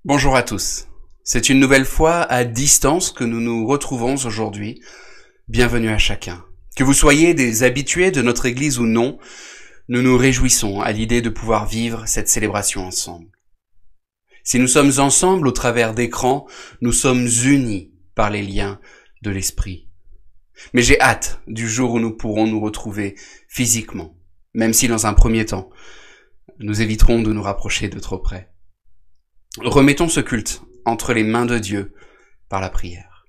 Bonjour à tous. C'est une nouvelle fois à distance que nous nous retrouvons aujourd'hui. Bienvenue à chacun. Que vous soyez des habitués de notre Église ou non, nous nous réjouissons à l'idée de pouvoir vivre cette célébration ensemble. Si nous sommes ensemble au travers d'écrans, nous sommes unis par les liens de l'Esprit. Mais j'ai hâte du jour où nous pourrons nous retrouver physiquement, même si dans un premier temps, nous éviterons de nous rapprocher de trop près. Remettons ce culte entre les mains de Dieu par la prière.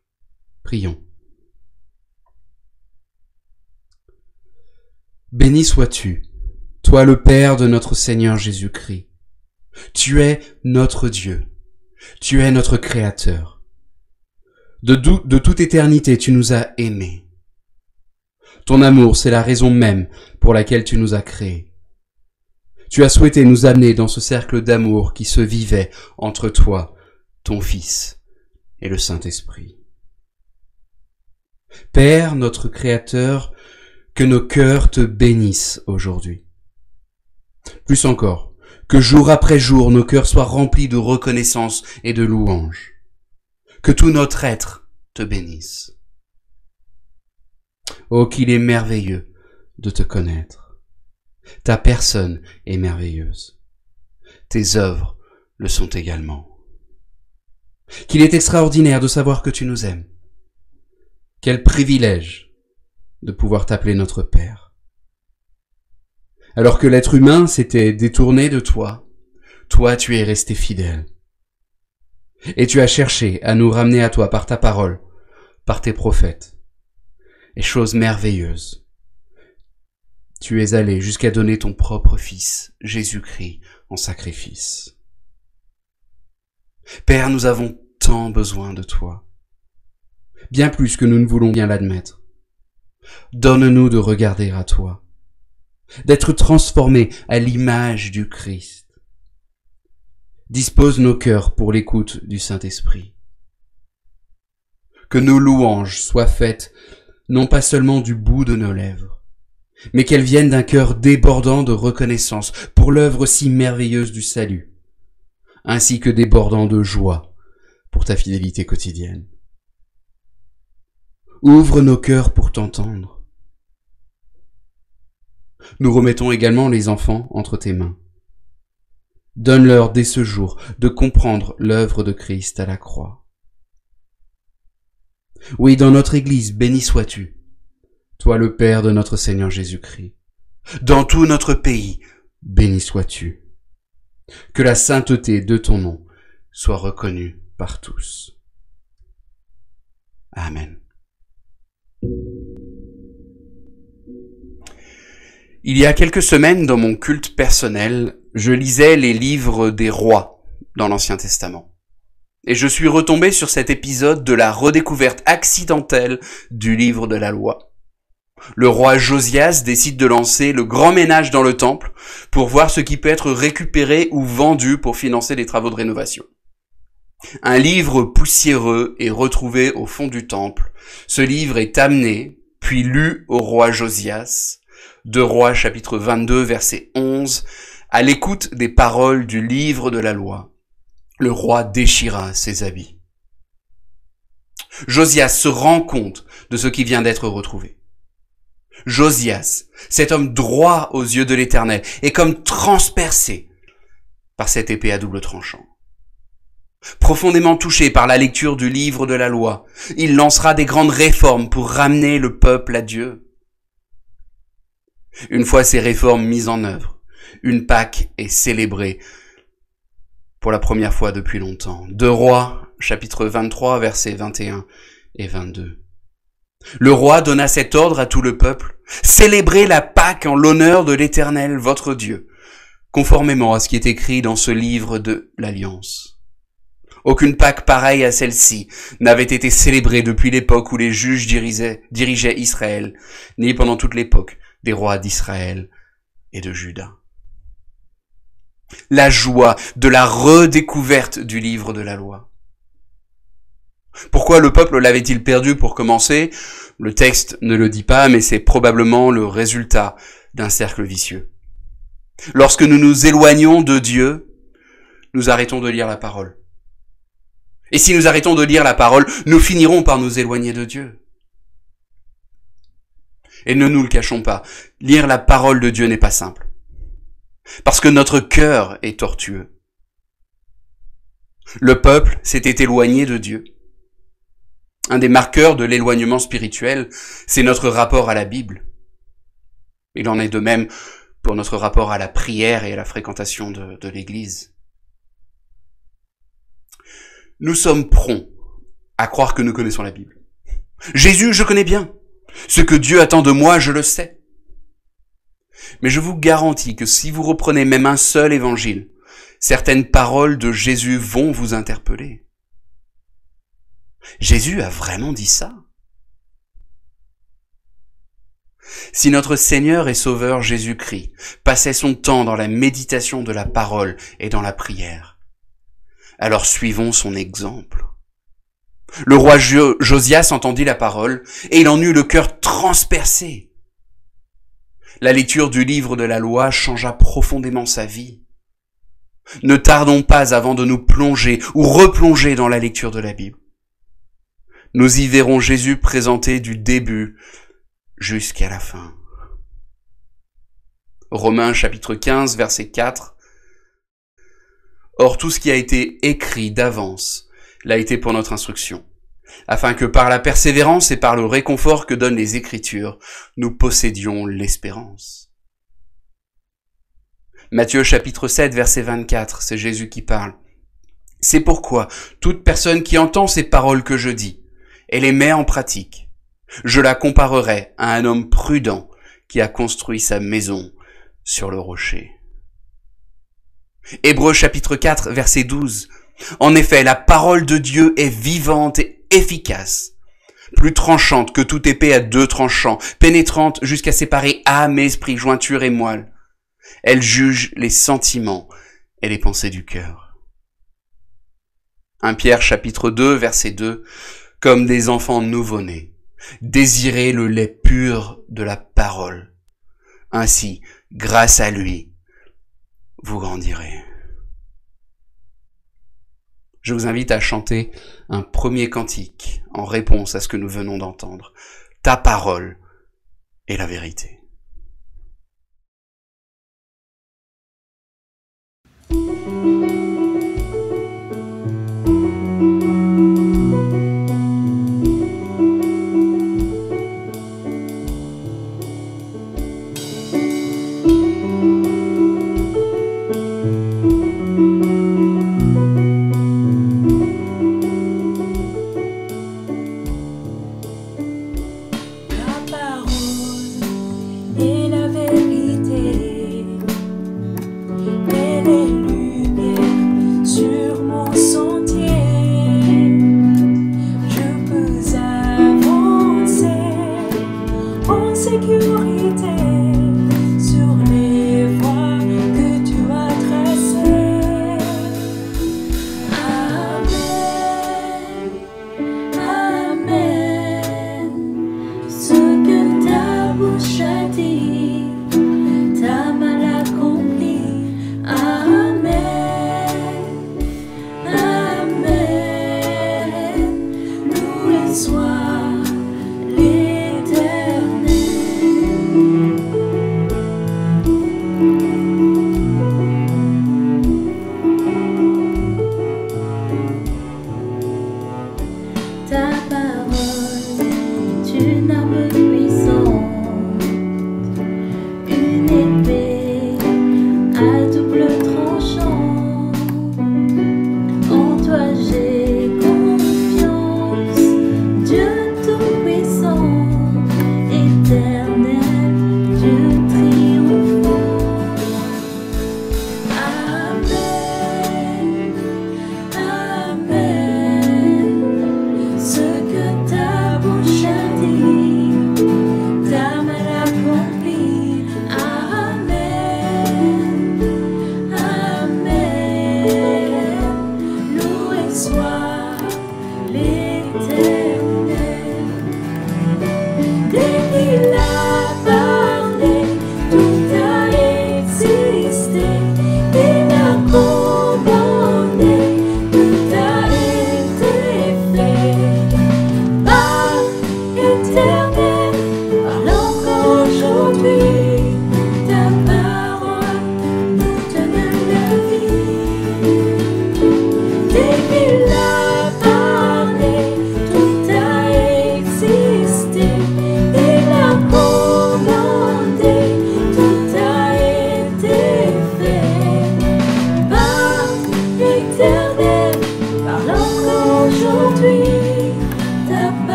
Prions. Béni sois-tu, toi le Père de notre Seigneur Jésus-Christ. Tu es notre Dieu, tu es notre Créateur. De toute éternité, tu nous as aimés. Ton amour, c'est la raison même pour laquelle tu nous as créés. Tu as souhaité nous amener dans ce cercle d'amour qui se vivait entre toi, ton Fils et le Saint-Esprit. Père, notre Créateur, que nos cœurs te bénissent aujourd'hui. Plus encore, que jour après jour, nos cœurs soient remplis de reconnaissance et de louange. Que tout notre être te bénisse. Oh, qu'il est merveilleux de te connaître. Ta personne est merveilleuse. Tes œuvres le sont également. Qu'il est extraordinaire de savoir que tu nous aimes. Quel privilège de pouvoir t'appeler notre Père. Alors que l'être humain s'était détourné de toi, toi tu es resté fidèle. Et tu as cherché à nous ramener à toi par ta parole, par tes prophètes. Et chose merveilleuse, tu es allé jusqu'à donner ton propre Fils, Jésus-Christ, en sacrifice. Père, nous avons tant besoin de toi, bien plus que nous ne voulons bien l'admettre. Donne-nous de regarder à toi, d'être transformés à l'image du Christ. Dispose nos cœurs pour l'écoute du Saint-Esprit. Que nos louanges soient faites non pas seulement du bout de nos lèvres, mais qu'elles viennent d'un cœur débordant de reconnaissance pour l'œuvre si merveilleuse du salut, ainsi que débordant de joie pour ta fidélité quotidienne. Ouvre nos cœurs pour t'entendre. Nous remettons également les enfants entre tes mains. Donne-leur dès ce jour de comprendre l'œuvre de Christ à la croix. Oui, dans notre Église, béni sois-tu, toi le Père de notre Seigneur Jésus-Christ. Dans tout notre pays, béni sois-tu. Que la sainteté de ton nom soit reconnue par tous. Amen. Il y a quelques semaines, dans mon culte personnel, je lisais les livres des rois dans l'Ancien Testament. Et je suis retombé sur cet épisode de la redécouverte accidentelle du livre de la loi. Le roi Josias décide de lancer le grand ménage dans le temple pour voir ce qui peut être récupéré ou vendu pour financer des travaux de rénovation. Un livre poussiéreux est retrouvé au fond du temple. Ce livre est amené, puis lu au roi Josias, 2 Rois chapitre 22 verset 11, à l'écoute des paroles du livre de la loi. Le roi déchira ses habits. Josias se rend compte de ce qui vient d'être retrouvé. Josias, cet homme droit aux yeux de l'Éternel, est comme transpercé par cette épée à double tranchant. Profondément touché par la lecture du livre de la loi, il lancera des grandes réformes pour ramener le peuple à Dieu. Une fois ces réformes mises en œuvre, une Pâque est célébrée pour la première fois depuis longtemps. 2 Rois, chapitre 23, versets 21 et 22. Le roi donna cet ordre à tout le peuple: célébrez la Pâque en l'honneur de l'Éternel, votre Dieu, conformément à ce qui est écrit dans ce livre de l'Alliance. Aucune Pâque pareille à celle-ci n'avait été célébrée depuis l'époque où les juges dirigeaient Israël, ni pendant toute l'époque des rois d'Israël et de Juda. La joie de la redécouverte du livre de la loi. Pourquoi le peuple l'avait-il perdu pour commencer? Le texte ne le dit pas, mais c'est probablement le résultat d'un cercle vicieux. Lorsque nous nous éloignons de Dieu, nous arrêtons de lire la parole. Et si nous arrêtons de lire la parole, nous finirons par nous éloigner de Dieu. Et ne nous le cachons pas, lire la parole de Dieu n'est pas simple. Parce que notre cœur est tortueux. Le peuple s'était éloigné de Dieu. Un des marqueurs de l'éloignement spirituel, c'est notre rapport à la Bible. Il en est de même pour notre rapport à la prière et à la fréquentation de l'Église. Nous sommes prompts à croire que nous connaissons la Bible. Jésus, je connais bien. Ce que Dieu attend de moi, je le sais. Mais je vous garantis que si vous reprenez même un seul évangile, certaines paroles de Jésus vont vous interpeller. Jésus a vraiment dit ça? Si notre Seigneur et Sauveur Jésus-Christ passait son temps dans la méditation de la parole et dans la prière, alors suivons son exemple. Le roi Josias entendit la parole et il en eut le cœur transpercé. La lecture du livre de la loi changea profondément sa vie. Ne tardons pas avant de nous plonger ou replonger dans la lecture de la Bible. Nous y verrons Jésus présenté du début jusqu'à la fin. Romains chapitre 15, verset 4. Or tout ce qui a été écrit d'avance l'a été pour notre instruction, afin que par la persévérance et par le réconfort que donnent les Écritures, nous possédions l'espérance. Matthieu chapitre 7, verset 24, c'est Jésus qui parle. C'est pourquoi toute personne qui entend ces paroles que je dis et les met en pratique, je la comparerai à un homme prudent qui a construit sa maison sur le rocher. Hébreux chapitre 4, verset 12. En effet, la parole de Dieu est vivante et efficace, plus tranchante que toute épée à deux tranchants, pénétrante jusqu'à séparer âme et esprit, jointure et moelle. Elle juge les sentiments et les pensées du cœur. 1 Pierre chapitre 2, verset 2. Comme des enfants nouveau-nés, désirez le lait pur de la parole. Ainsi, grâce à lui, vous grandirez. Je vous invite à chanter un premier cantique en réponse à ce que nous venons d'entendre. Ta parole est la vérité. Elle est lumière.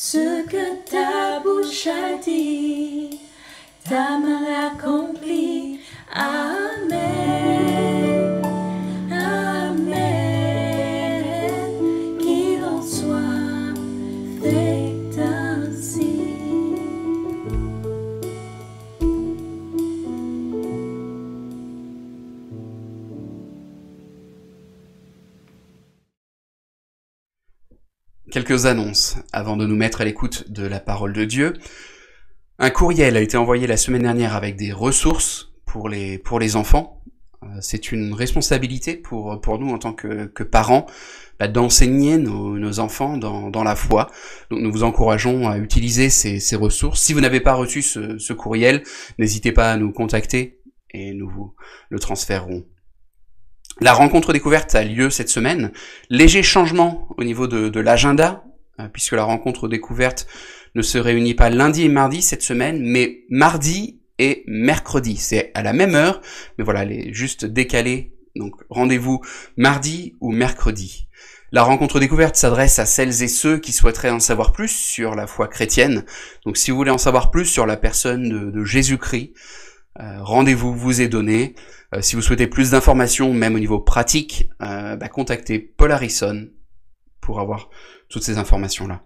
Ce que ta bouche a dit, ta main l'accomplit. Amen, Amen, qu'il en soit fait ainsi. Quelques annonces avant de nous mettre à l'écoute de la parole de Dieu. Un courriel a été envoyé la semaine dernière avec des ressources pour les enfants. C'est une responsabilité pour nous en tant que parents d'enseigner nos enfants dans la foi. Donc nous vous encourageons à utiliser ces ressources. Si vous n'avez pas reçu ce courriel, n'hésitez pas à nous contacter et nous vous le transférerons. La rencontre découverte a lieu cette semaine. Léger changement au niveau de l'agenda, puisque la rencontre découverte ne se réunit pas lundi et mardi cette semaine, mais mardi et mercredi. C'est à la même heure, mais voilà, elle est juste décalée. Donc rendez-vous mardi ou mercredi. La rencontre découverte s'adresse à celles et ceux qui souhaiteraient en savoir plus sur la foi chrétienne. Donc si vous voulez en savoir plus sur la personne de Jésus-Christ, rendez-vous vous est donné. Si vous souhaitez plus d'informations, même au niveau pratique, contactez Paul Harrison pour avoir toutes ces informations-là.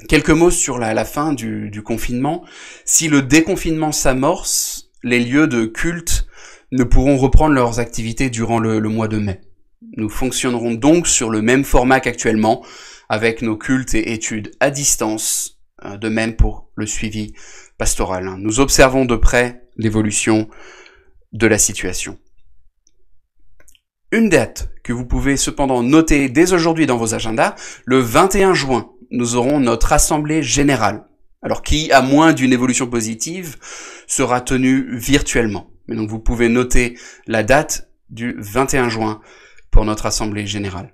Quelques mots sur la fin du confinement. Si le déconfinement s'amorce, les lieux de culte ne pourront reprendre leurs activités durant le mois de mai. Nous fonctionnerons donc sur le même format qu'actuellement, avec nos cultes et études à distance, de même pour le suivi pastoral. Nous observons de près l'évolution de la situation. Une date que vous pouvez cependant noter dès aujourd'hui dans vos agendas, le 21 juin, nous aurons notre assemblée générale, alors qui, à moins d'une évolution positive, sera tenue virtuellement. Mais donc vous pouvez noter la date du 21 juin pour notre assemblée générale.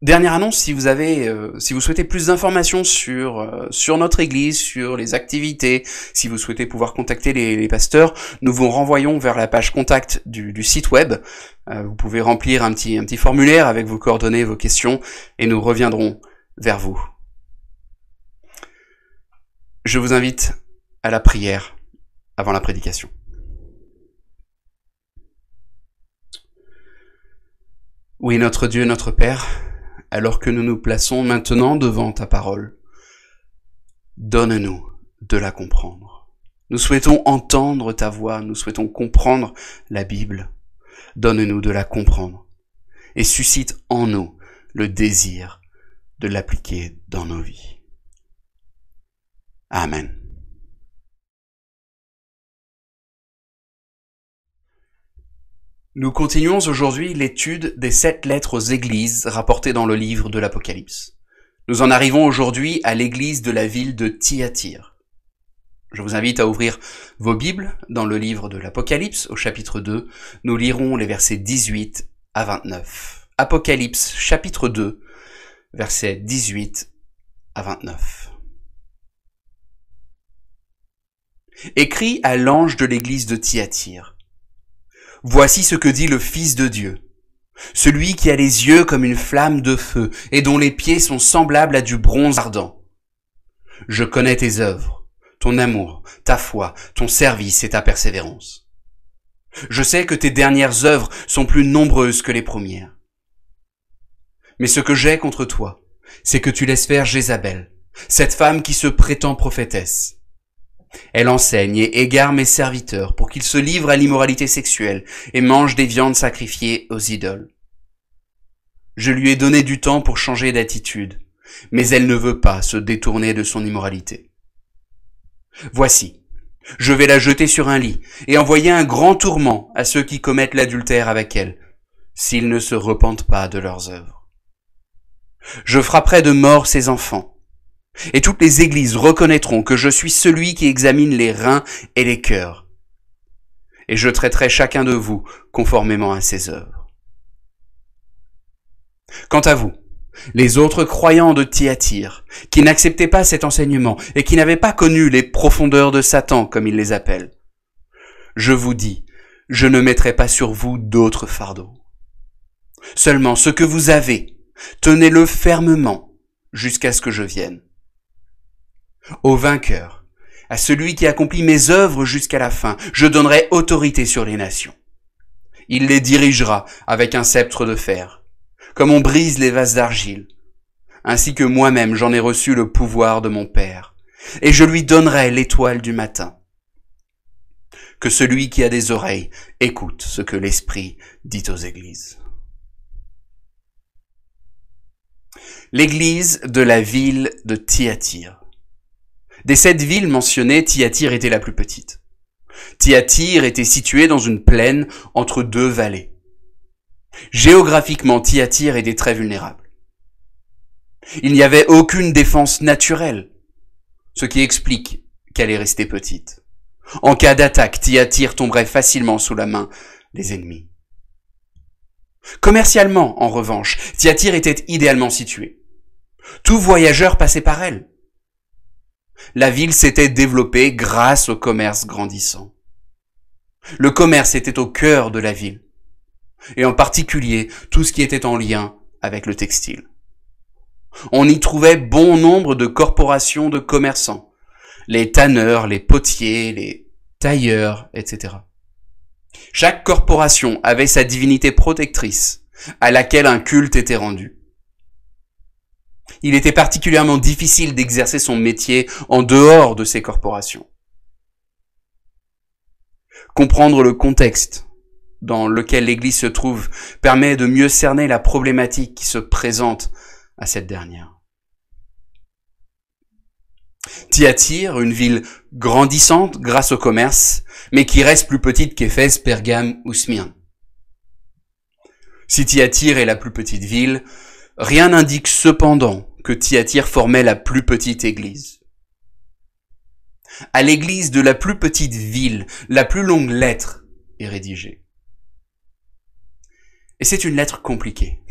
Dernière annonce, si vous souhaitez plus d'informations sur notre église, sur les activités, si vous souhaitez pouvoir contacter les pasteurs, nous vous renvoyons vers la page contact du site web. Vous pouvez remplir un petit formulaire avec vos coordonnées, vos questions, et nous reviendrons vers vous. Je vous invite à la prière avant la prédication. Oui, notre Dieu, notre Père, alors que nous nous plaçons maintenant devant ta parole, donne-nous de la comprendre. Nous souhaitons entendre ta voix, nous souhaitons comprendre la Bible. Donne-nous de la comprendre et suscite en nous le désir de l'appliquer dans nos vies. Amen. Nous continuons aujourd'hui l'étude des 7 lettres aux églises rapportées dans le livre de l'Apocalypse. Nous en arrivons aujourd'hui à l'église de la ville de Thyatire. Je vous invite à ouvrir vos Bibles dans le livre de l'Apocalypse au chapitre 2. Nous lirons les versets 18 à 29. Apocalypse chapitre 2, versets 18 à 29. Écrit à l'ange de l'église de Thyatire. Voici ce que dit le Fils de Dieu, celui qui a les yeux comme une flamme de feu et dont les pieds sont semblables à du bronze ardent. Je connais tes œuvres, ton amour, ta foi, ton service et ta persévérance. Je sais que tes dernières œuvres sont plus nombreuses que les premières. Mais ce que j'ai contre toi, c'est que tu laisses faire Jézabel, cette femme qui se prétend prophétesse. Elle enseigne et égare mes serviteurs pour qu'ils se livrent à l'immoralité sexuelle et mangent des viandes sacrifiées aux idoles. Je lui ai donné du temps pour changer d'attitude, mais elle ne veut pas se détourner de son immoralité. Voici, je vais la jeter sur un lit et envoyer un grand tourment à ceux qui commettent l'adultère avec elle, s'ils ne se repentent pas de leurs œuvres. Je frapperai de mort ses enfants, et toutes les églises reconnaîtront que je suis celui qui examine les reins et les cœurs. Et je traiterai chacun de vous conformément à ses œuvres. Quant à vous, les autres croyants de Thyatire, qui n'acceptaient pas cet enseignement et qui n'avaient pas connu les profondeurs de Satan, comme il les appelle, je vous dis, je ne mettrai pas sur vous d'autres fardeaux. Seulement ce que vous avez, tenez-le fermement, jusqu'à ce que je vienne. Au vainqueur, à celui qui accomplit mes œuvres jusqu'à la fin, je donnerai autorité sur les nations. Il les dirigera avec un sceptre de fer, comme on brise les vases d'argile, ainsi que moi-même j'en ai reçu le pouvoir de mon Père, et je lui donnerai l'étoile du matin. Que celui qui a des oreilles écoute ce que l'Esprit dit aux églises. L'église de la ville de Thyatire. Des 7 villes mentionnées, Thyatire était la plus petite. Thyatire était située dans une plaine entre 2 vallées. Géographiquement, Thyatire était très vulnérable. Il n'y avait aucune défense naturelle, ce qui explique qu'elle est restée petite. En cas d'attaque, Thyatire tomberait facilement sous la main des ennemis. Commercialement, en revanche, Thyatire était idéalement située. Tout voyageur passait par elle. La ville s'était développée grâce au commerce grandissant. Le commerce était au cœur de la ville, et en particulier tout ce qui était en lien avec le textile. On y trouvait bon nombre de corporations de commerçants, les tanneurs, les potiers, les tailleurs, etc. Chaque corporation avait sa divinité protectrice, à laquelle un culte était rendu. Il était particulièrement difficile d'exercer son métier en dehors de ces corporations. Comprendre le contexte dans lequel l'Église se trouve permet de mieux cerner la problématique qui se présente à cette dernière. Thyatire, une ville grandissante grâce au commerce, mais qui reste plus petite qu'Éphèse, Pergame ou Smyrne. Si Thyatire est la plus petite ville, rien n'indique cependant que Thyatire formait la plus petite église. À l'église de la plus petite ville, la plus longue lettre est rédigée. Et c'est une lettre compliquée.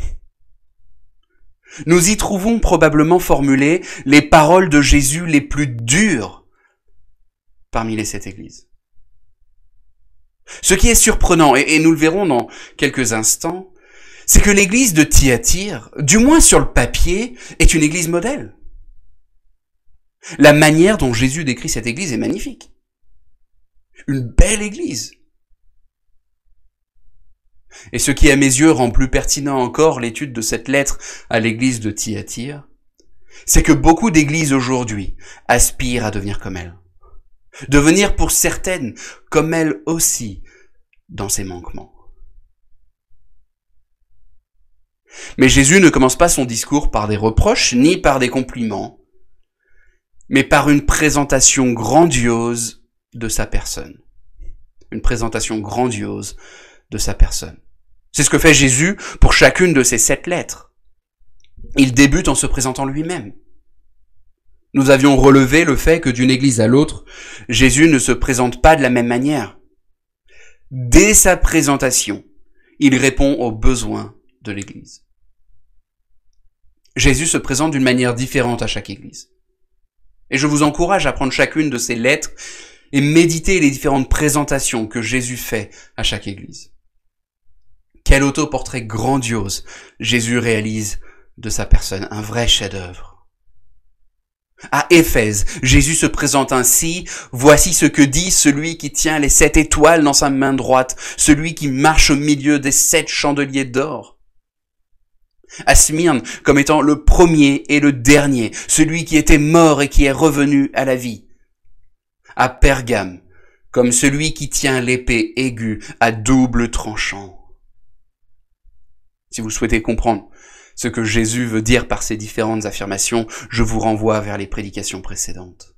Nous y trouvons probablement formulées les paroles de Jésus les plus dures parmi les 7 églises. Ce qui est surprenant, et nous le verrons dans quelques instants, c'est que l'église de Thyatire, du moins sur le papier, est une église modèle. La manière dont Jésus décrit cette église est magnifique. Une belle église. Et ce qui, à mes yeux, rend plus pertinent encore l'étude de cette lettre à l'église de Thyatire, c'est que beaucoup d'églises aujourd'hui aspirent à devenir comme elle. Devenir pour certaines comme elle aussi dans ses manquements. Mais Jésus ne commence pas son discours par des reproches ni par des compliments, mais par une présentation grandiose de sa personne. Une présentation grandiose de sa personne. C'est ce que fait Jésus pour chacune de ces 7 lettres. Il débute en se présentant lui-même. Nous avions relevé le fait que d'une église à l'autre, Jésus ne se présente pas de la même manière. Dès sa présentation, il répond aux besoins de l'église. Jésus se présente d'une manière différente à chaque église. Et je vous encourage à prendre chacune de ces lettres et méditer les différentes présentations que Jésus fait à chaque église. Quel autoportrait grandiose Jésus réalise de sa personne, un vrai chef-d'œuvre. À Éphèse, Jésus se présente ainsi: voici ce que dit celui qui tient les 7 étoiles dans sa main droite, celui qui marche au milieu des 7 chandeliers d'or. À Smyrne, comme étant le premier et le dernier, celui qui était mort et qui est revenu à la vie. À Pergame, comme celui qui tient l'épée aiguë à double tranchant. Si vous souhaitez comprendre ce que Jésus veut dire par ces différentes affirmations, je vous renvoie vers les prédications précédentes.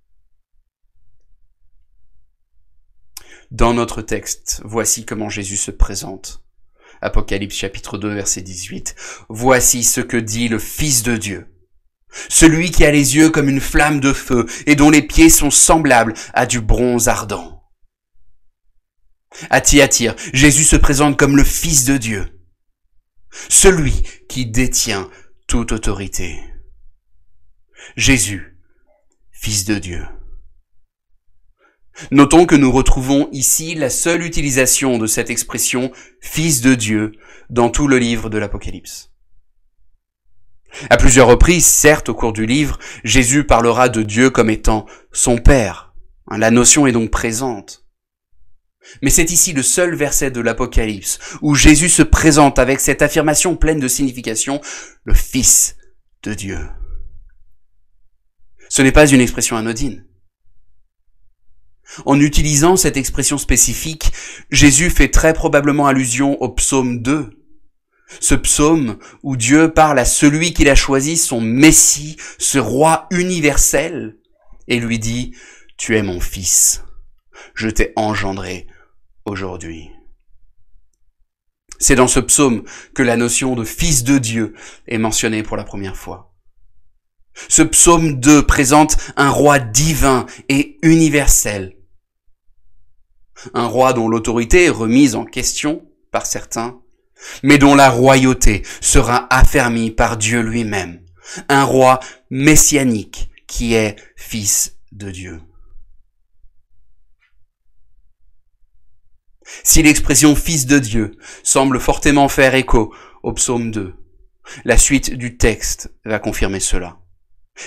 Dans notre texte, voici comment Jésus se présente. Apocalypse chapitre 2, verset 18. Voici ce que dit le Fils de Dieu. Celui qui a les yeux comme une flamme de feu et dont les pieds sont semblables à du bronze ardent. À Thyatire, Jésus se présente comme le Fils de Dieu. Celui qui détient toute autorité. Jésus, Fils de Dieu. Notons que nous retrouvons ici la seule utilisation de cette expression « Fils de Dieu » dans tout le livre de l'Apocalypse. À plusieurs reprises, certes, au cours du livre, Jésus parlera de Dieu comme étant son Père. La notion est donc présente. Mais c'est ici le seul verset de l'Apocalypse où Jésus se présente avec cette affirmation pleine de signification, le Fils de Dieu. Ce n'est pas une expression anodine. En utilisant cette expression spécifique, Jésus fait très probablement allusion au psaume 2. Ce psaume où Dieu parle à celui qu'il a choisi, son Messie, ce roi universel, et lui dit « Tu es mon fils, je t'ai engendré aujourd'hui ». C'est dans ce psaume que la notion de fils de Dieu est mentionnée pour la première fois. Ce psaume 2 présente un roi divin et universel. Un roi dont l'autorité est remise en question par certains, mais dont la royauté sera affermie par Dieu lui-même. Un roi messianique qui est fils de Dieu. Si l'expression fils de Dieu semble fortement faire écho au psaume 2, la suite du texte va confirmer cela.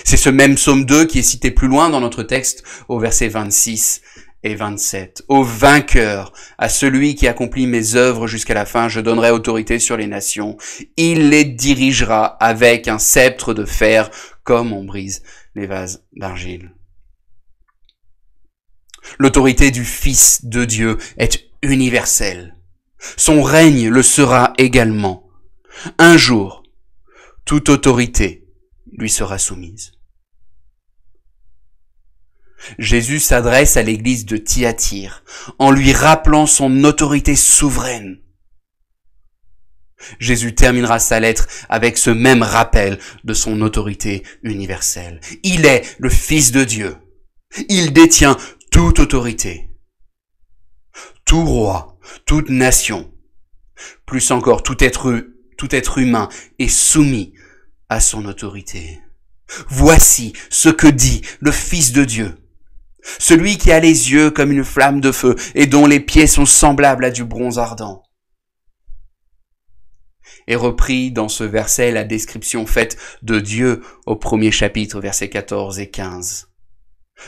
C'est ce même psaume 2 qui est cité plus loin dans notre texte au verset 26 et 27. Au vainqueur, à celui qui accomplit mes œuvres jusqu'à la fin, je donnerai autorité sur les nations. Il les dirigera avec un sceptre de fer, comme on brise les vases d'argile. L'autorité du Fils de Dieu est universelle. Son règne le sera également. Un jour, toute autorité lui sera soumise. Jésus s'adresse à l'église de Thyatire en lui rappelant son autorité souveraine. Jésus terminera sa lettre avec ce même rappel de son autorité universelle. Il est le Fils de Dieu. Il détient toute autorité. Tout roi, toute nation, plus encore tout être humain est soumis à son autorité. Voici ce que dit le Fils de Dieu. Celui qui a les yeux comme une flamme de feu et dont les pieds sont semblables à du bronze ardent. Et repris dans ce verset la description faite de Dieu au premier chapitre, versets 14 et 15.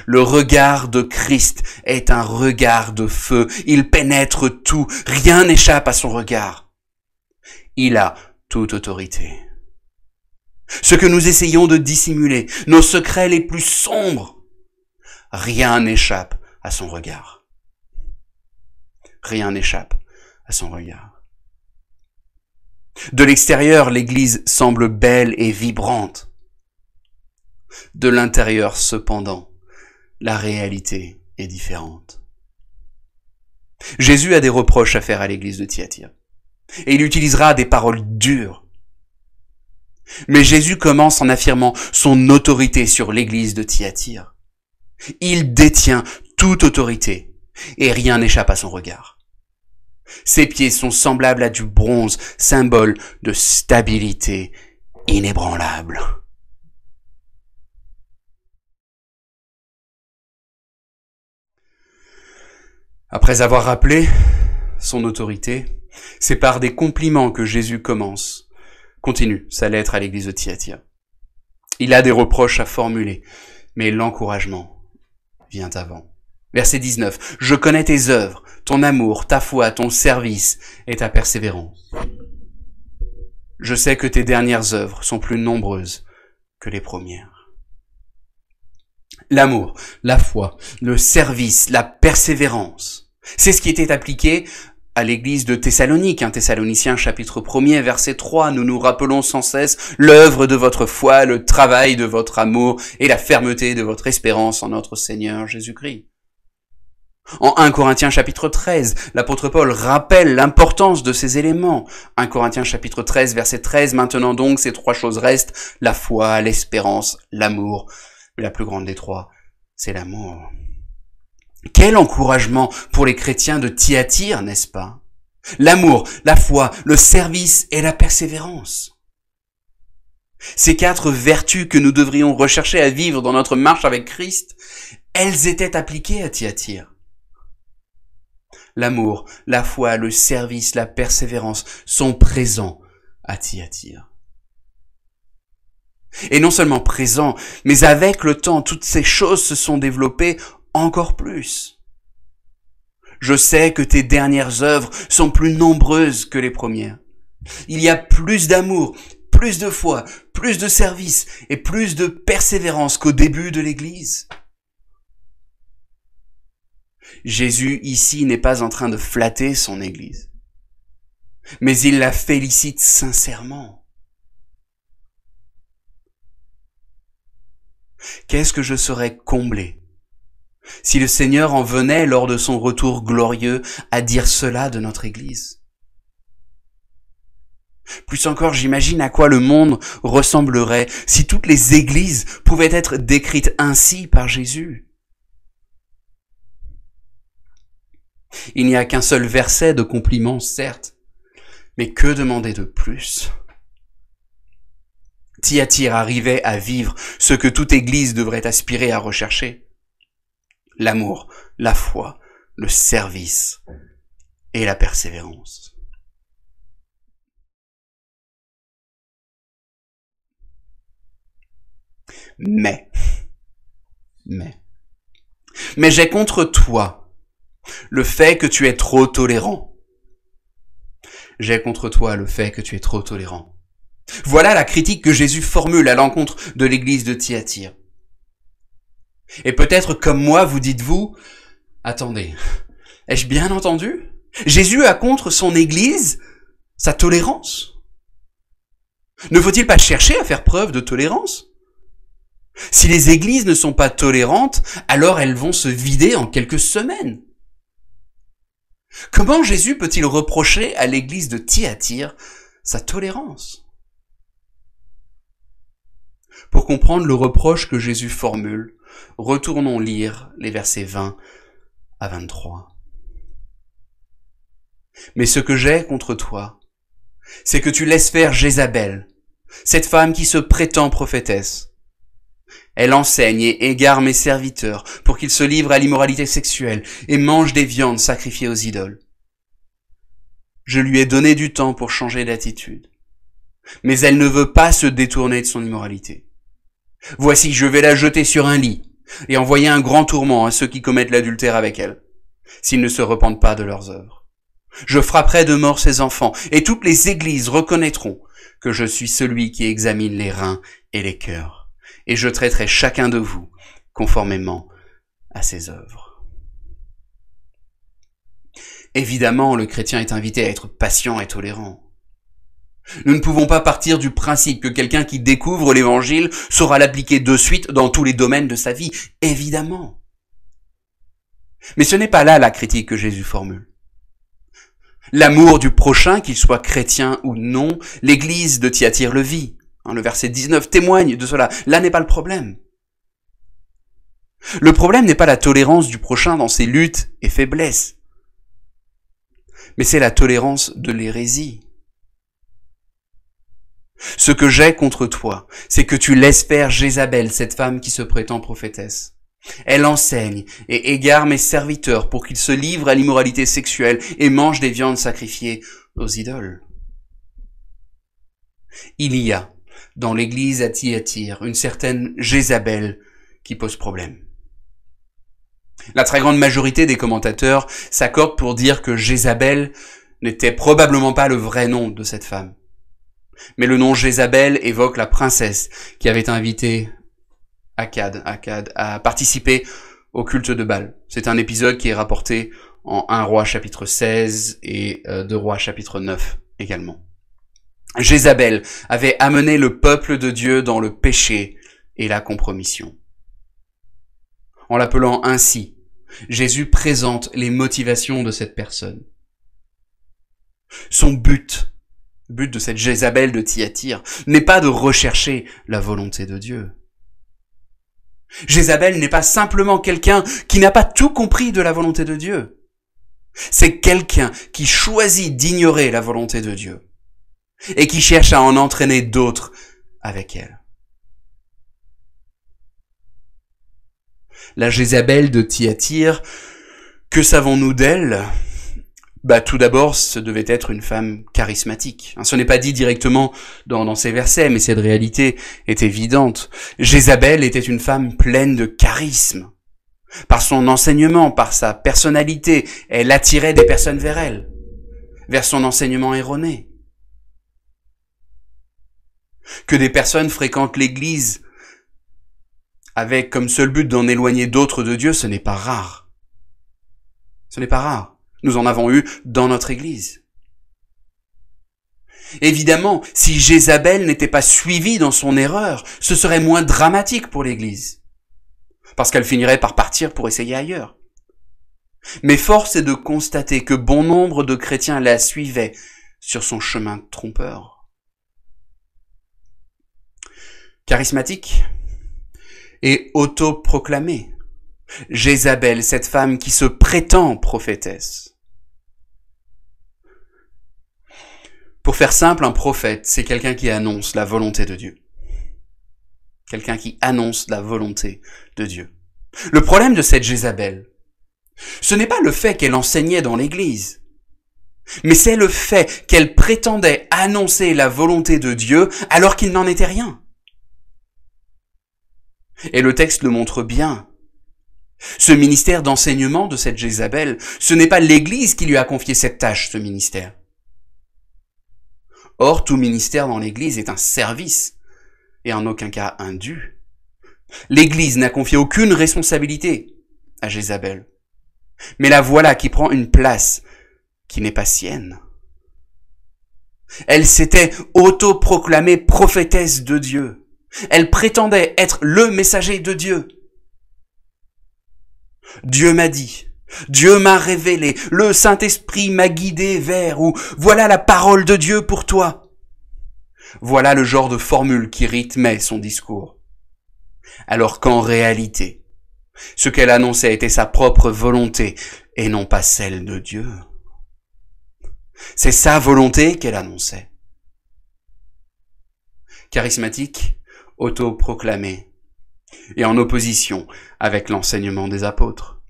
Le regard de Christ est un regard de feu. Il pénètre tout. Rien n'échappe à son regard. Il a toute autorité. Ce que nous essayons de dissimuler, nos secrets les plus sombres, rien n'échappe à son regard. Rien n'échappe à son regard. De l'extérieur, l'Église semble belle et vibrante. De l'intérieur, cependant, la réalité est différente. Jésus a des reproches à faire à l'Église de Thyatire. Et il utilisera des paroles dures. Mais Jésus commence en affirmant son autorité sur l'Église de Thyatire. Il détient toute autorité et rien n'échappe à son regard. Ses pieds sont semblables à du bronze, symbole de stabilité inébranlable. Après avoir rappelé son autorité, c'est par des compliments que Jésus continue sa lettre à l'église de Thyatire. Il a des reproches à formuler, mais l'encouragement vient avant. Verset 19. « Je connais tes œuvres, ton amour, ta foi, ton service et ta persévérance. Je sais que tes dernières œuvres sont plus nombreuses que les premières. » L'amour, la foi, le service, la persévérance, c'est ce qui était appliqué à l'église de Thessalonique, Thessaloniciens chapitre 1er, verset 3, nous nous rappelons sans cesse l'œuvre de votre foi, le travail de votre amour et la fermeté de votre espérance en notre Seigneur Jésus-Christ. En 1 Corinthiens chapitre 13, l'apôtre Paul rappelle l'importance de ces éléments. 1 Corinthiens chapitre 13, verset 13, maintenant donc ces trois choses restent, la foi, l'espérance, l'amour. Mais la plus grande des trois, c'est l'amour. Quel encouragement pour les chrétiens de Thyatire, n'est-ce pas? L'amour, la foi, le service et la persévérance. Ces quatre vertus que nous devrions rechercher à vivre dans notre marche avec Christ, elles étaient appliquées à Thyatire. L'amour, la foi, le service, la persévérance sont présents à Thyatire. Et non seulement présent, mais avec le temps, toutes ces choses se sont développées encore plus. Je sais que tes dernières œuvres sont plus nombreuses que les premières. Il y a plus d'amour, plus de foi, plus de service et plus de persévérance qu'au début de l'Église. Jésus ici n'est pas en train de flatter son Église, mais il la félicite sincèrement. Qu'est-ce que je serais comblé si le Seigneur en venait lors de son retour glorieux à dire cela de notre Église. Plus encore, j'imagine à quoi le monde ressemblerait si toutes les églises pouvaient être décrites ainsi par Jésus. Il n'y a qu'un seul verset de compliments, certes, mais que demander de plus? Thyatire arrivait à vivre ce que toute église devrait aspirer à rechercher. L'amour, la foi, le service et la persévérance. Mais j'ai contre toi le fait que tu es trop tolérant. J'ai contre toi le fait que tu es trop tolérant. Voilà la critique que Jésus formule à l'encontre de l'église de Thyatire. Et peut-être comme moi, vous dites-vous, attendez, ai-je bien entendu? Jésus a contre son église sa tolérance. Ne faut-il pas chercher à faire preuve de tolérance? Si les églises ne sont pas tolérantes, alors elles vont se vider en quelques semaines. Comment Jésus peut-il reprocher à l'église de Thyatire sa tolérance? Pour comprendre le reproche que Jésus formule, retournons lire les versets 20 à 23. Mais ce que j'ai contre toi, c'est que tu laisses faire Jézabel, cette femme qui se prétend prophétesse. Elle enseigne et égare mes serviteurs pour qu'ils se livrent à l'immoralité sexuelle et mangent des viandes sacrifiées aux idoles. Je lui ai donné du temps pour changer d'attitude, mais elle ne veut pas se détourner de son immoralité. Voici, je vais la jeter sur un lit et envoyer un grand tourment à ceux qui commettent l'adultère avec elle, s'ils ne se repentent pas de leurs œuvres. Je frapperai de mort ses enfants, et toutes les églises reconnaîtront que je suis celui qui examine les reins et les cœurs, et je traiterai chacun de vous conformément à ses œuvres. Évidemment, le chrétien est invité à être patient et tolérant. Nous ne pouvons pas partir du principe que quelqu'un qui découvre l'évangile saura l'appliquer de suite dans tous les domaines de sa vie, évidemment. Mais ce n'est pas là la critique que Jésus formule. L'amour du prochain, qu'il soit chrétien ou non, l'église de Thyatire le vit. Le verset 19 témoigne de cela. Là n'est pas le problème. Le problème n'est pas la tolérance du prochain dans ses luttes et faiblesses, mais c'est la tolérance de l'hérésie. Ce que j'ai contre toi, c'est que tu laisses faire Jézabel, cette femme qui se prétend prophétesse. Elle enseigne et égare mes serviteurs pour qu'ils se livrent à l'immoralité sexuelle et mangent des viandes sacrifiées aux idoles. Il y a dans l'église à Thyatire une certaine Jézabel qui pose problème. La très grande majorité des commentateurs s'accordent pour dire que Jézabel n'était probablement pas le vrai nom de cette femme. Mais le nom Jézabel évoque la princesse qui avait invité Akkad à participer au culte de Baal. C'est un épisode qui est rapporté en 1 Roi chapitre 16 et 2 Rois chapitre 9 également. Jézabel avait amené le peuple de Dieu dans le péché et la compromission. En l'appelant ainsi, Jésus présente les motivations de cette personne. Son but de cette Jézabel de Thyatire n'est pas de rechercher la volonté de Dieu. Jézabel n'est pas simplement quelqu'un qui n'a pas tout compris de la volonté de Dieu. C'est quelqu'un qui choisit d'ignorer la volonté de Dieu et qui cherche à en entraîner d'autres avec elle. La Jézabel de Thyatire, que savons-nous d'elle? Tout d'abord, ce devait être une femme charismatique. Ce n'est pas dit directement dans ces versets, mais cette réalité est évidente. Jézabel était une femme pleine de charisme. Par son enseignement, par sa personnalité, elle attirait des personnes vers elle, vers son enseignement erroné. Que des personnes fréquentent l'Église avec comme seul but d'en éloigner d'autres de Dieu, ce n'est pas rare. Ce n'est pas rare. Nous en avons eu dans notre Église. Évidemment, si Jézabel n'était pas suivie dans son erreur, ce serait moins dramatique pour l'Église, parce qu'elle finirait par partir pour essayer ailleurs. Mais force est de constater que bon nombre de chrétiens la suivaient sur son chemin trompeur. Charismatique et autoproclamée. Jézabel, cette femme qui se prétend prophétesse. Pour faire simple, un prophète, c'est quelqu'un qui annonce la volonté de Dieu. Quelqu'un qui annonce la volonté de Dieu. Le problème de cette Jézabel, ce n'est pas le fait qu'elle enseignait dans l'Église, mais c'est le fait qu'elle prétendait annoncer la volonté de Dieu alors qu'il n'en était rien. Et le texte le montre bien. Ce ministère d'enseignement de cette Jézabel, ce n'est pas l'Église qui lui a confié cette tâche, ce ministère. Or, tout ministère dans l'Église est un service, et en aucun cas un dû. L'Église n'a confié aucune responsabilité à Jézabel. Mais la voilà qui prend une place qui n'est pas sienne. Elle s'était autoproclamée prophétesse de Dieu. Elle prétendait être le messager de Dieu. Dieu m'a dit, Dieu m'a révélé, le Saint-Esprit m'a guidé vers, ou voilà la parole de Dieu pour toi. Voilà le genre de formule qui rythmait son discours. Alors qu'en réalité, ce qu'elle annonçait était sa propre volonté et non pas celle de Dieu. C'est sa volonté qu'elle annonçait. Charismatique, autoproclamé, et en opposition avec l'enseignement des apôtres.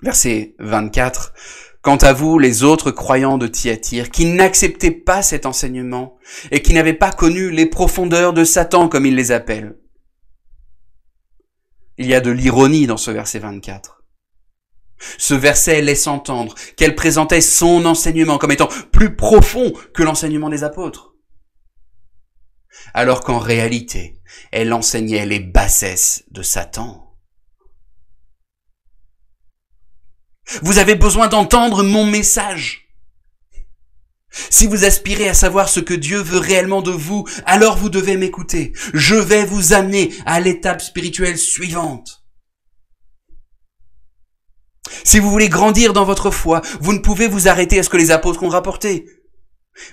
Verset 24. Quant à vous, les autres croyants de Thyatire, qui n'acceptaient pas cet enseignement et qui n'avaient pas connu les profondeurs de Satan, comme il les appelle. Il y a de l'ironie dans ce verset 24. Ce verset laisse entendre qu'elle présentait son enseignement comme étant plus profond que l'enseignement des apôtres. Alors qu'en réalité, elle enseignait les bassesses de Satan. Vous avez besoin d'entendre mon message. Si vous aspirez à savoir ce que Dieu veut réellement de vous, alors vous devez m'écouter. Je vais vous amener à l'étape spirituelle suivante. Si vous voulez grandir dans votre foi, vous ne pouvez vous arrêter à ce que les apôtres ont rapporté.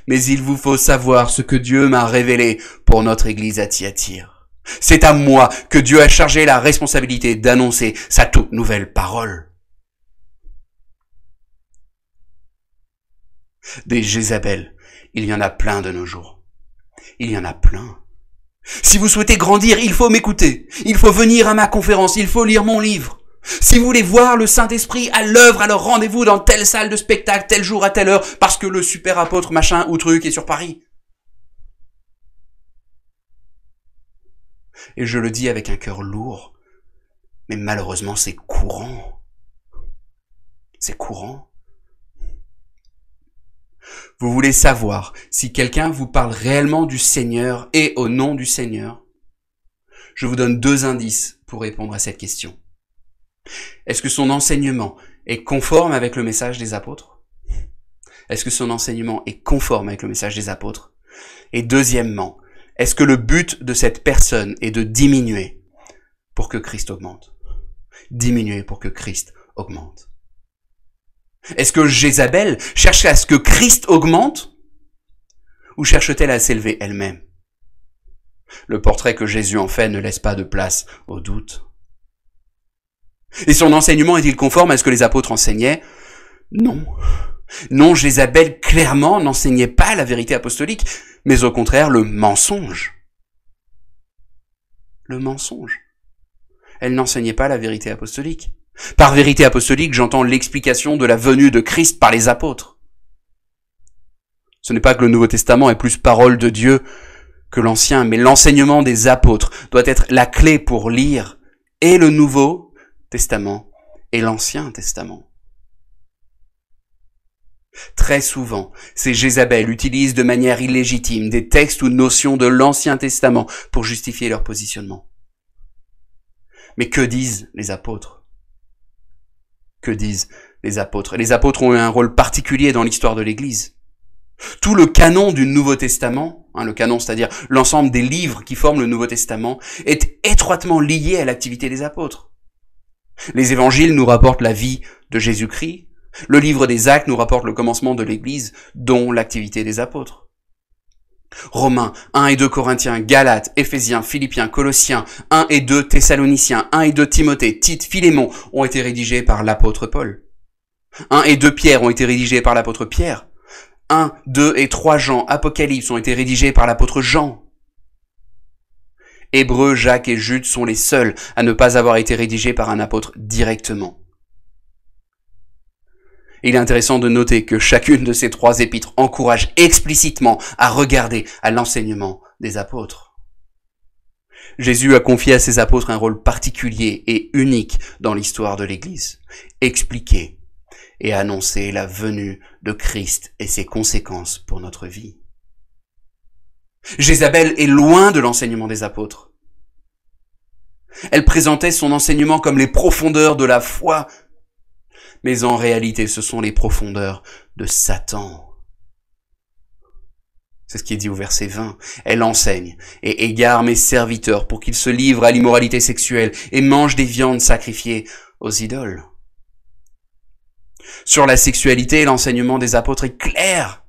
Mais il vous faut savoir ce que Dieu m'a révélé pour notre église à Thyatire. C'est à moi que Dieu a chargé la responsabilité d'annoncer sa toute nouvelle parole. Des Jézabel, il y en a plein de nos jours. Il y en a plein. Si vous souhaitez grandir, il faut m'écouter. Il faut venir à ma conférence, il faut lire mon livre. Si vous voulez voir le Saint-Esprit à l'œuvre, alors rendez-vous dans telle salle de spectacle, tel jour à telle heure, parce que le super apôtre machin ou truc est sur Paris. Et je le dis avec un cœur lourd, mais malheureusement c'est courant. C'est courant. Vous voulez savoir si quelqu'un vous parle réellement du Seigneur et au nom du Seigneur? Je vous donne 2 indices pour répondre à cette question. Est-ce que son enseignement est conforme avec le message des apôtres? Est-ce que son enseignement est conforme avec le message des apôtres? Et deuxièmement, est-ce que le but de cette personne est de diminuer pour que Christ augmente? Diminuer pour que Christ augmente. Est-ce que Jézabel cherche à ce que Christ augmente ou cherche-t-elle à s'élever elle-même? Le portrait que Jésus en fait ne laisse pas de place au doute. Et son enseignement est-il conforme à ce que les apôtres enseignaient? Non. Non, Jézabel clairement n'enseignait pas la vérité apostolique, mais au contraire le mensonge. Le mensonge. Elle n'enseignait pas la vérité apostolique. Par vérité apostolique, j'entends l'explication de la venue de Christ par les apôtres. Ce n'est pas que le Nouveau Testament est plus parole de Dieu que l'Ancien, mais l'enseignement des apôtres doit être la clé pour lire et le Nouveau Testament et l'Ancien Testament. Très souvent, ces Jézabel utilisent de manière illégitime des textes ou notions de l'Ancien Testament pour justifier leur positionnement. Mais que disent les apôtres? Que disent les apôtres? Les apôtres ont eu un rôle particulier dans l'histoire de l'Église. Tout le canon du Nouveau Testament, le canon, c'est-à-dire l'ensemble des livres qui forment le Nouveau Testament, est étroitement lié à l'activité des apôtres. Les évangiles nous rapportent la vie de Jésus-Christ. Le livre des Actes nous rapporte le commencement de l'Église, dont l'activité des apôtres. Romains, 1 et 2 Corinthiens, Galates, Éphésiens, Philippiens, Colossiens, 1 et 2 Thessaloniciens, 1 et 2 Timothée, Tite, Philémon ont été rédigés par l'apôtre Paul. 1 et 2 Pierre ont été rédigés par l'apôtre Pierre. 1, 2 et 3 Jean, Apocalypse ont été rédigés par l'apôtre Jean. Hébreux, Jacques et Jude sont les seuls à ne pas avoir été rédigés par un apôtre directement. Il est intéressant de noter que chacune de ces 3 épîtres encourage explicitement à regarder à l'enseignement des apôtres. Jésus a confié à ses apôtres un rôle particulier et unique dans l'histoire de l'Église. Expliquer et annoncer la venue de Christ et ses conséquences pour notre vie. Jézabel est loin de l'enseignement des apôtres. Elle présentait son enseignement comme les profondeurs de la foi, mais en réalité, ce sont les profondeurs de Satan. C'est ce qui est dit au verset 20. Elle enseigne et égare mes serviteurs pour qu'ils se livrent à l'immoralité sexuelle et mangent des viandes sacrifiées aux idoles. Sur la sexualité, l'enseignement des apôtres est clair.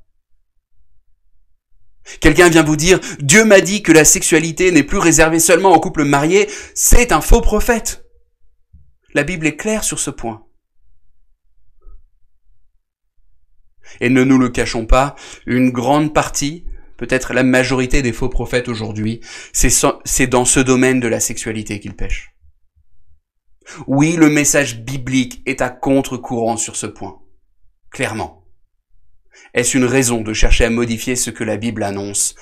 Quelqu'un vient vous dire « Dieu m'a dit que la sexualité n'est plus réservée seulement aux couples mariés », c'est un faux prophète. La Bible est claire sur ce point. Et ne nous le cachons pas, une grande partie, peut-être la majorité des faux prophètes aujourd'hui, c'est dans ce domaine de la sexualité qu'ils pêchent. Oui, le message biblique est à contre-courant sur ce point, clairement. Est-ce une raison de chercher à modifier ce que la Bible annonce?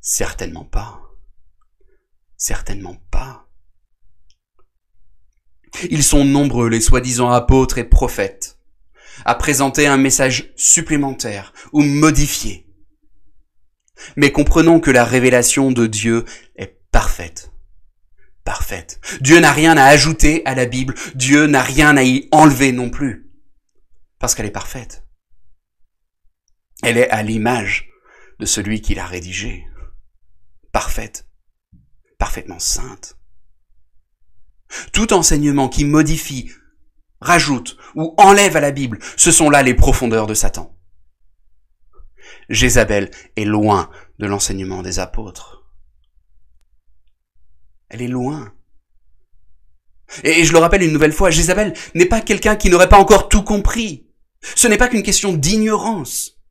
Certainement pas. Certainement pas. Ils sont nombreux, les soi-disant apôtres et prophètes, à présenter un message supplémentaire ou modifié. Mais comprenons que la révélation de Dieu est parfaite. Parfaite. Dieu n'a rien à ajouter à la Bible. Dieu n'a rien à y enlever non plus. Parce qu'elle est parfaite. Elle est à l'image de celui qui l'a rédigée. Parfaite. Parfaitement sainte. Tout enseignement qui modifie, rajoute ou enlève à la Bible, ce sont là les profondeurs de Satan. Jézabel est loin de l'enseignement des apôtres. Elle est loin. Et je le rappelle une nouvelle fois, Jézabel n'est pas quelqu'un qui n'aurait pas encore tout compris. Ce n'est pas qu'une question d'ignorance.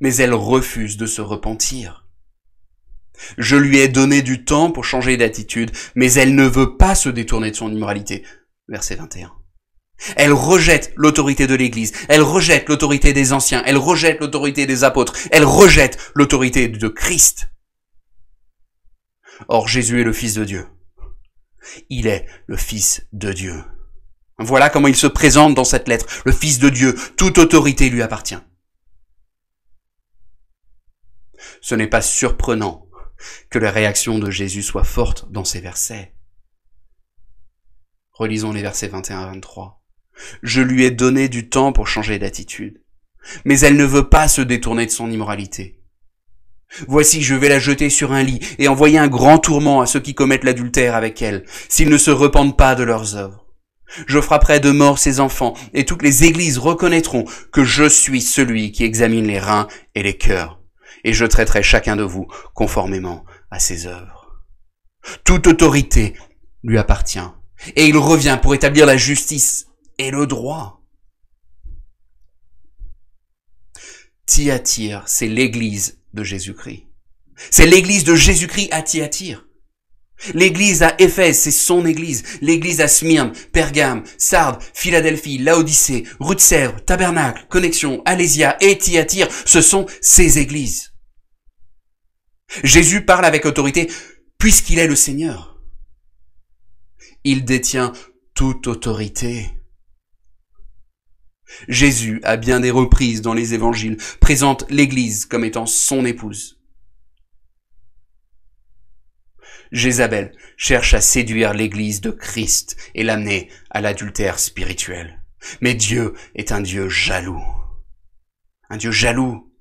Mais elle refuse de se repentir. Je lui ai donné du temps pour changer d'attitude, mais elle ne veut pas se détourner de son immoralité. Verset 21. Elle rejette l'autorité de l'Église, elle rejette l'autorité des anciens, elle rejette l'autorité des apôtres, elle rejette l'autorité de Christ. Or, Jésus est le Fils de Dieu. Il est le Fils de Dieu. Voilà comment il se présente dans cette lettre. Le Fils de Dieu, toute autorité lui appartient. Ce n'est pas surprenant que la réaction de Jésus soit forte dans ces versets. Relisons les versets 21 à 23. Je lui ai donné du temps pour changer d'attitude, mais elle ne veut pas se détourner de son immoralité. Voici, je vais la jeter sur un lit et envoyer un grand tourment à ceux qui commettent l'adultère avec elle, s'ils ne se repentent pas de leurs œuvres. Je frapperai de mort ses enfants, et toutes les églises reconnaîtront que je suis celui qui examine les reins et les cœurs, et je traiterai chacun de vous conformément à ses œuvres. Toute autorité lui appartient, et il revient pour établir la justice et le droit. Thyatire, c'est l'église de Jésus-Christ. C'est l'église de Jésus-Christ à Thyatire. L'église à Éphèse, c'est son église. L'église à Smyrne, Pergame, Sardes, Philadelphie, Laodicée, Rue de Sèvres, Tabernacle, Connexion, Alésia et Thyatire, ce sont ses églises. Jésus parle avec autorité puisqu'il est le Seigneur. Il détient toute autorité. Jésus, à bien des reprises dans les évangiles, présente l'église comme étant son épouse. Jézabel cherche à séduire l'église de Christ et l'amener à l'adultère spirituel. Mais Dieu est un Dieu jaloux. Un Dieu jaloux.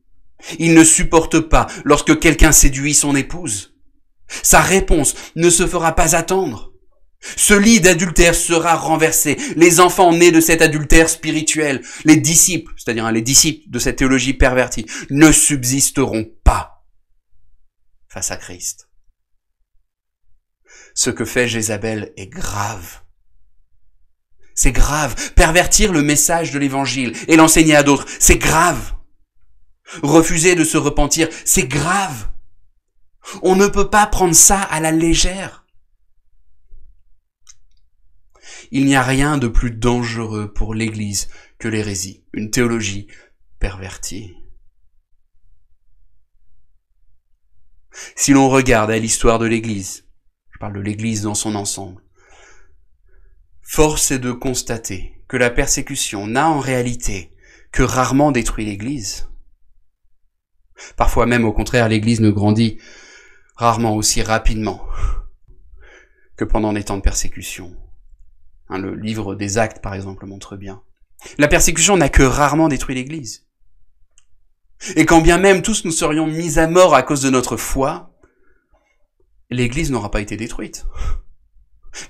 Il ne supporte pas lorsque quelqu'un séduit son épouse. Sa réponse ne se fera pas attendre. Ce lit d'adultère sera renversé. Les enfants nés de cet adultère spirituel, les disciples, c'est-à-dire les disciples de cette théologie pervertie, ne subsisteront pas face à Christ. Ce que fait Jézabel est grave. C'est grave. Pervertir le message de l'évangile et l'enseigner à d'autres, c'est grave. Refuser de se repentir, c'est grave. On ne peut pas prendre ça à la légère. Il n'y a rien de plus dangereux pour l'Église que l'hérésie, une théologie pervertie. Si l'on regarde à l'histoire de l'Église, je parle de l'Église dans son ensemble, force est de constater que la persécution n'a en réalité que rarement détruit l'Église. Parfois même, au contraire, l'Église ne grandit rarement aussi rapidement que pendant des temps de persécution. Le livre des Actes, par exemple, le montre bien. La persécution n'a que rarement détruit l'Église. Et quand bien même tous nous serions mis à mort à cause de notre foi, l'Église n'aura pas été détruite.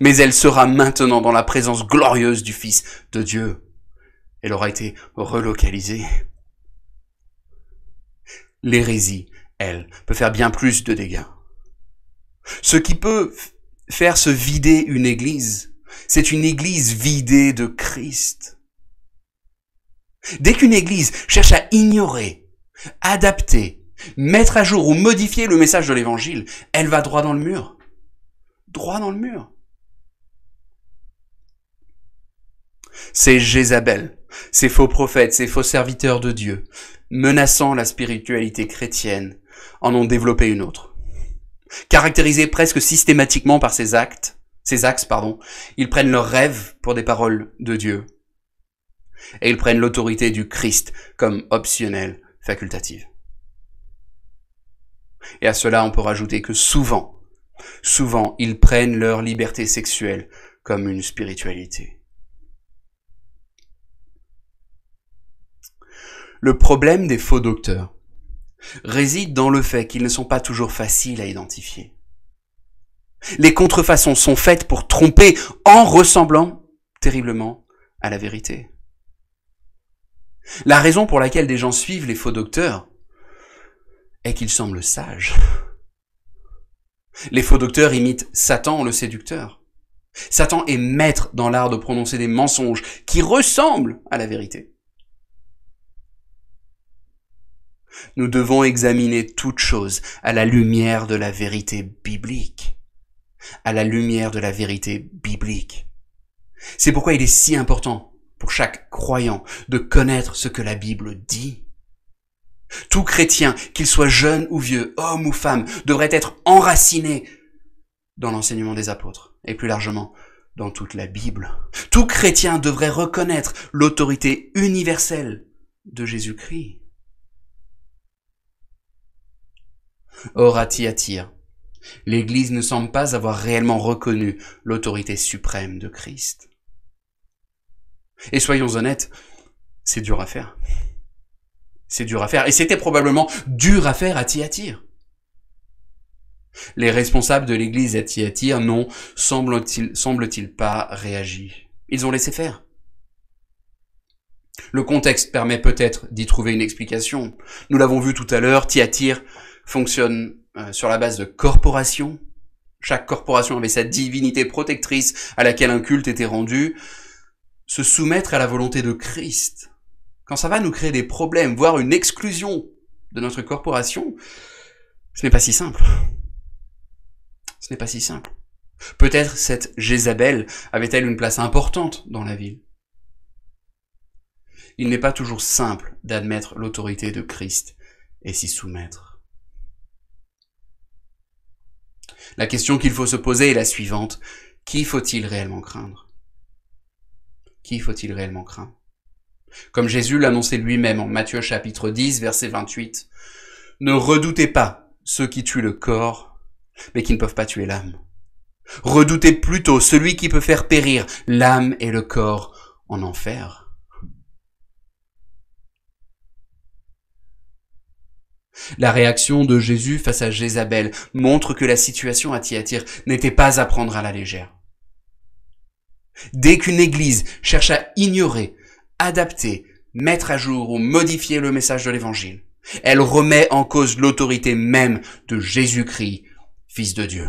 Mais elle sera maintenant dans la présence glorieuse du Fils de Dieu. Elle aura été relocalisée. L'hérésie, elle, peut faire bien plus de dégâts. Ce qui peut faire se vider une église, c'est une église vidée de Christ. Dès qu'une église cherche à ignorer, adapter, mettre à jour ou modifier le message de l'évangile, elle va droit dans le mur. Droit dans le mur. Ces Jézabel, ces faux prophètes, ces faux serviteurs de Dieu, menaçant la spiritualité chrétienne, en ont développé une autre. Caractérisés presque systématiquement par ces axes, ils prennent leurs rêves pour des paroles de Dieu. Et ils prennent l'autorité du Christ comme optionnelle, facultative. Et à cela, on peut rajouter que souvent, ils prennent leur liberté sexuelle comme une spiritualité. Le problème des faux docteurs réside dans le fait qu'ils ne sont pas toujours faciles à identifier. Les contrefaçons sont faites pour tromper en ressemblant terriblement à la vérité. La raison pour laquelle des gens suivent les faux docteurs est qu'ils semblent sages. Les faux docteurs imitent Satan, le séducteur. Satan est maître dans l'art de prononcer des mensonges qui ressemblent à la vérité. Nous devons examiner toute chose à la lumière de la vérité biblique. À la lumière de la vérité biblique. C'est pourquoi il est si important pour chaque croyant de connaître ce que la Bible dit. Tout chrétien, qu'il soit jeune ou vieux, homme ou femme, devrait être enraciné dans l'enseignement des apôtres et plus largement dans toute la Bible. Tout chrétien devrait reconnaître l'autorité universelle de Jésus-Christ. Or, à Thyatire, l'Église ne semble pas avoir réellement reconnu l'autorité suprême de Christ. Et soyons honnêtes, c'est dur à faire. C'est dur à faire, et c'était probablement dur à faire à Thyatire. Les responsables de l'Église à Thyatire n'ont, semble-t-il pas, réagi. Ils ont laissé faire. Le contexte permet peut-être d'y trouver une explication. Nous l'avons vu tout à l'heure, Thyatire fonctionne sur la base de corporations. Chaque corporation avait sa divinité protectrice à laquelle un culte était rendu. Se soumettre à la volonté de Christ, quand ça va nous créer des problèmes, voire une exclusion de notre corporation, ce n'est pas si simple. Ce n'est pas si simple. Peut-être cette Jézabel avait-elle une place importante dans la ville. Il n'est pas toujours simple d'admettre l'autorité de Christ et s'y soumettre. La question qu'il faut se poser est la suivante. Qui faut-il réellement craindre? Qui faut-il réellement craindre? Comme Jésus l'annonçait lui-même en Matthieu chapitre 10, verset 28. Ne redoutez pas ceux qui tuent le corps, mais qui ne peuvent pas tuer l'âme. Redoutez plutôt celui qui peut faire périr l'âme et le corps en enfer. La réaction de Jésus face à Jézabel montre que la situation à Thyatire n'était pas à prendre à la légère. Dès qu'une église cherche à ignorer, adapter, mettre à jour ou modifier le message de l'évangile, elle remet en cause l'autorité même de Jésus-Christ, Fils de Dieu.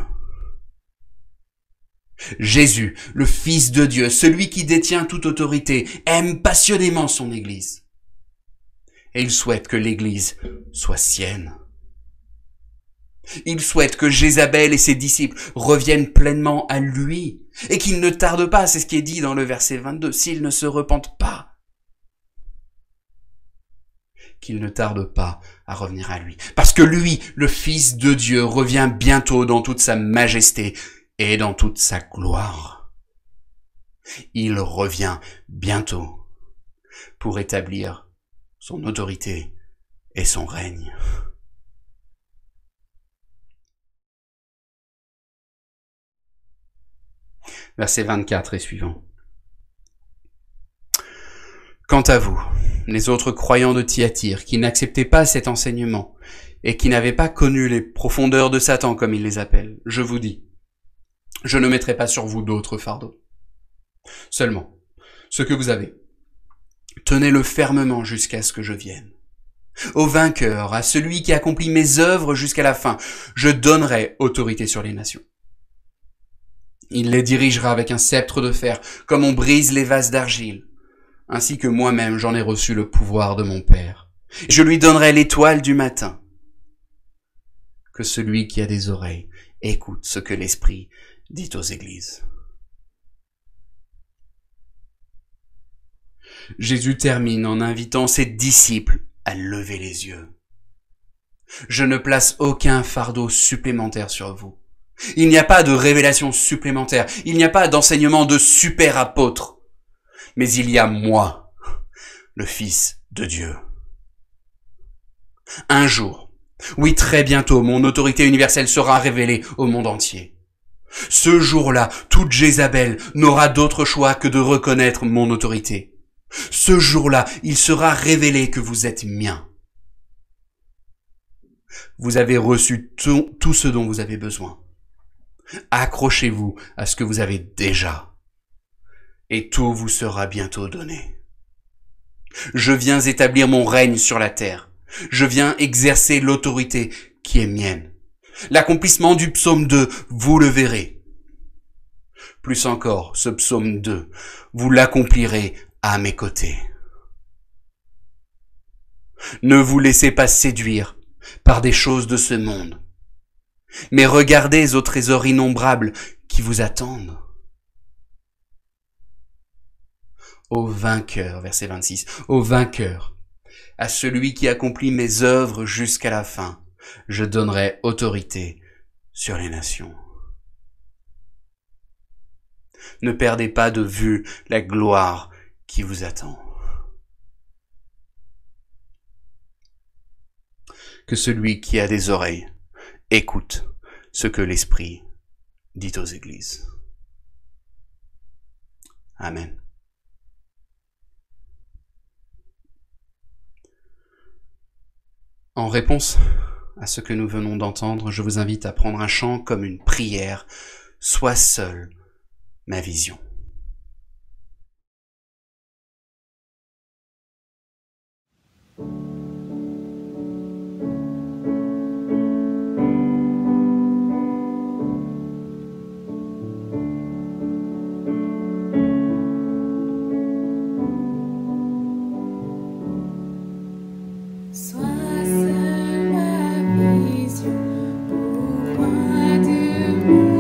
Jésus, le Fils de Dieu, celui qui détient toute autorité, aime passionnément son Église. Et il souhaite que l'Église soit sienne. Il souhaite que Jézabel et ses disciples reviennent pleinement à lui et qu'ils ne tardent pas, c'est ce qui est dit dans le verset 22, s'ils ne se repentent pas. Qu'ils ne tardent pas à revenir à lui. Parce que lui, le Fils de Dieu, revient bientôt dans toute sa majesté et dans toute sa gloire. Il revient bientôt pour établir son autorité et son règne. Verset 24 et suivant. Quant à vous, les autres croyants de Thyatire, qui n'acceptaient pas cet enseignement et qui n'avaient pas connu les profondeurs de Satan, comme il les appelle, je vous dis, je ne mettrai pas sur vous d'autres fardeaux. Seulement, ce que vous avez, tenez-le fermement jusqu'à ce que je vienne. Au vainqueur, à celui qui accomplit mes œuvres jusqu'à la fin, je donnerai autorité sur les nations. Il les dirigera avec un sceptre de fer, comme on brise les vases d'argile, ainsi que moi-même j'en ai reçu le pouvoir de mon Père. Je lui donnerai l'étoile du matin. Que celui qui a des oreilles écoute ce que l'Esprit dit aux églises. Jésus termine en invitant ses disciples à lever les yeux. Je ne place aucun fardeau supplémentaire sur vous. Il n'y a pas de révélation supplémentaire. Il n'y a pas d'enseignement de super apôtre. Mais il y a moi, le Fils de Dieu. Un jour, oui très bientôt, mon autorité universelle sera révélée au monde entier. Ce jour-là, toute Jézabel n'aura d'autre choix que de reconnaître mon autorité. Ce jour-là, il sera révélé que vous êtes mien. Vous avez reçu tout ce dont vous avez besoin. Accrochez-vous à ce que vous avez déjà, et tout vous sera bientôt donné. Je viens établir mon règne sur la terre. Je viens exercer l'autorité qui est mienne. L'accomplissement du psaume 2, vous le verrez. Plus encore, ce psaume 2, vous l'accomplirez à mes côtés. Ne vous laissez pas séduire par des choses de ce monde, mais regardez aux trésors innombrables qui vous attendent. Au vainqueur, verset 26, au vainqueur, à celui qui accomplit mes œuvres jusqu'à la fin, je donnerai autorité sur les nations. Ne perdez pas de vue la gloire qui vous attend. Que celui qui a des oreilles écoute ce que l'Esprit dit aux églises. Amen. En réponse à ce que nous venons d'entendre, je vous invite à prendre un chant comme une prière. Sois seul ma vision. Sois seul ma vision, pour moi de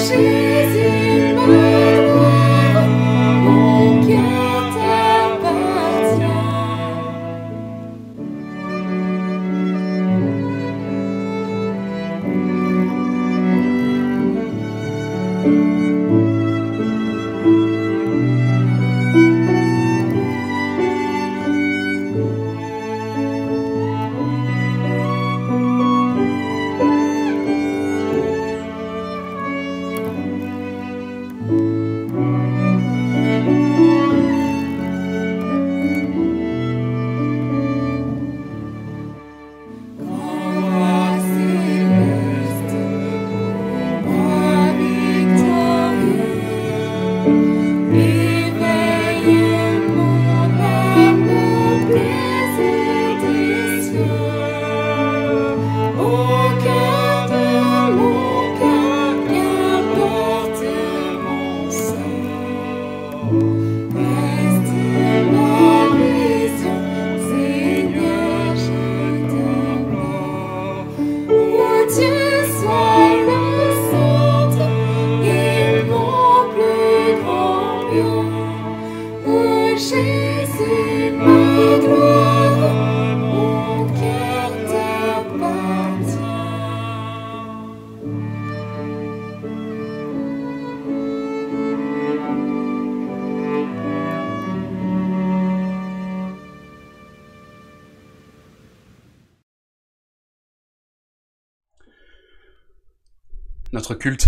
Jésus, ma gloire, mon cœur t'appartient. Jésus, ma gloire, mon cœur t'appartient. Notre culte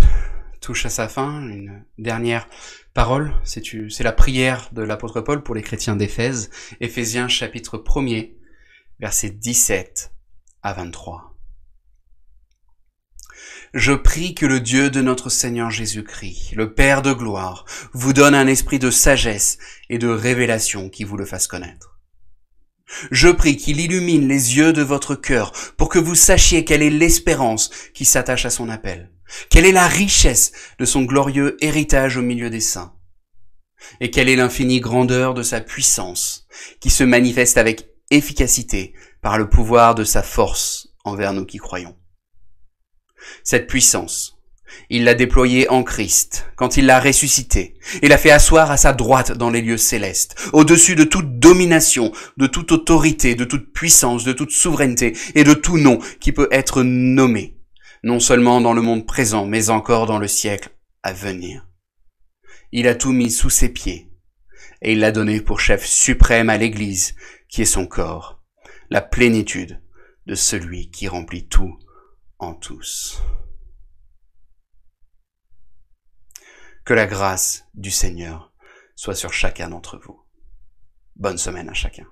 touche à sa fin. Une dernière parole, c'est la prière de l'apôtre Paul pour les chrétiens d'Éphèse, Éphésiens chapitre 1er, versets 17 à 23. Je prie que le Dieu de notre Seigneur Jésus-Christ, le Père de gloire, vous donne un esprit de sagesse et de révélation qui vous le fasse connaître. Je prie qu'il illumine les yeux de votre cœur pour que vous sachiez quelle est l'espérance qui s'attache à son appel, quelle est la richesse de son glorieux héritage au milieu des saints, et quelle est l'infinie grandeur de sa puissance qui se manifeste avec efficacité par le pouvoir de sa force envers nous qui croyons. Cette puissance, il l'a déployée en Christ, quand il l'a ressuscité, et l'a fait asseoir à sa droite dans les lieux célestes, au-dessus de toute domination, de toute autorité, de toute puissance, de toute souveraineté, et de tout nom qui peut être nommé, non seulement dans le monde présent, mais encore dans le siècle à venir. Il a tout mis sous ses pieds, et il l'a donné pour chef suprême à l'Église, qui est son corps, la plénitude de celui qui remplit tout en tous. Que la grâce du Seigneur soit sur chacun d'entre vous. Bonne semaine à chacun.